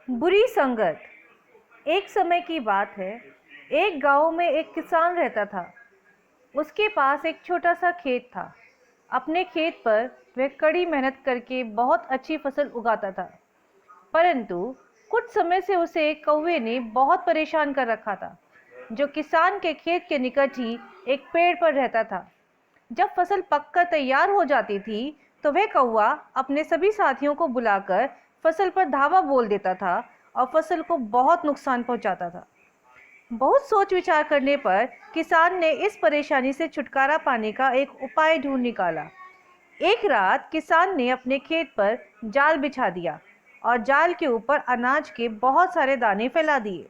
बुरी संगत। एक समय की बात है। एक गांव में एक किसान रहता था। उसके पास एक छोटा सा खेत था। अपने खेत पर वह कड़ी मेहनत करके बहुत अच्छी फसल उगाता था। परंतु कुछ समय से उसे एक कौवे ने बहुत परेशान कर रखा था, जो किसान के खेत के निकट ही एक पेड़ पर रहता था। जब फसल पककर तैयार हो जाती थी तो वह कौवा अपने सभी साथियों को बुलाकर फसल पर धावा बोल देता था और फसल को बहुत नुकसान पहुंचाता था। बहुत सोच विचार करने पर किसान ने इस परेशानी से छुटकारा पाने का एक उपाय ढूंढ निकाला। एक रात किसान ने अपने खेत पर जाल बिछा दिया और जाल के ऊपर अनाज के बहुत सारे दाने फैला दिए।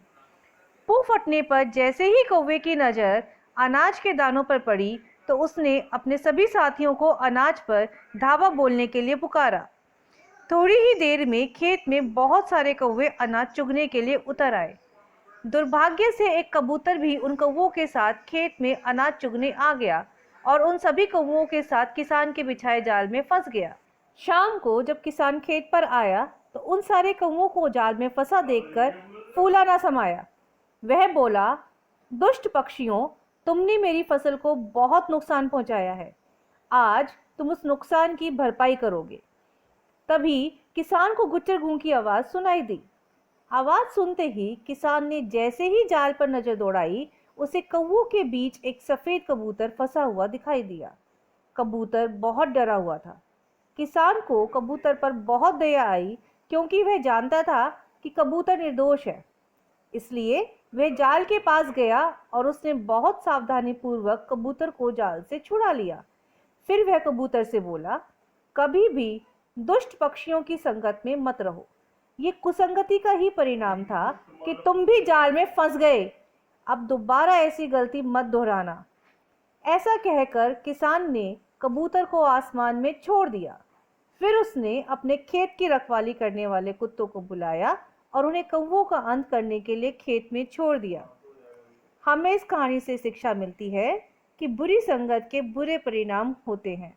पू फटने पर जैसे ही कौवे की नज़र अनाज के दानों पर पड़ी तो उसने अपने सभी साथियों को अनाज पर धावा बोलने के लिए पुकारा। थोड़ी ही देर में खेत में बहुत सारे कौवे अनाज चुगने के लिए उतर आए। दुर्भाग्य से एक कबूतर भी उन कौवों के साथ खेत में अनाज चुगने आ गया और उन सभी कौवों के साथ किसान के बिछाए जाल में फंस गया। शाम को जब किसान खेत पर आया तो उन सारे कौवों को जाल में फंसा देखकर फूला ना समाया। वह बोला, दुष्ट पक्षियों, तुमने मेरी फसल को बहुत नुकसान पहुंचाया है। आज तुम उस नुकसान की भरपाई करोगे। तभी किसान को गुज्जर गूं की आवाज सुनाई दी। आवाज सुनते ही किसान ने जैसे ही जाल पर नजर दौड़ाई, उसे कौवों के बीच एक सफेद कबूतर फंसा हुआ दिखाई दिया। कबूतर बहुत डरा हुआ था। किसान को कबूतर पर बहुत दया आई, क्योंकि वह जानता था कि कबूतर निर्दोष है। इसलिए वह जाल के पास गया और उसने बहुत सावधानी पूर्वक कबूतर को जाल से छुड़ा लिया। फिर वह कबूतर से बोला, कभी भी दुष्ट पक्षियों की संगत में मत रहो। ये कुसंगति का ही परिणाम था कि तुम भी जाल में फंस गए। अब दोबारा ऐसी गलती मत दोहराना। ऐसा कहकर किसान ने कबूतर को आसमान में छोड़ दिया। फिर उसने अपने खेत की रखवाली करने वाले कुत्तों को बुलाया और उन्हें कौवों का अंत करने के लिए खेत में छोड़ दिया। हमें इस कहानी से शिक्षा मिलती है कि बुरी संगत के बुरे परिणाम होते हैं।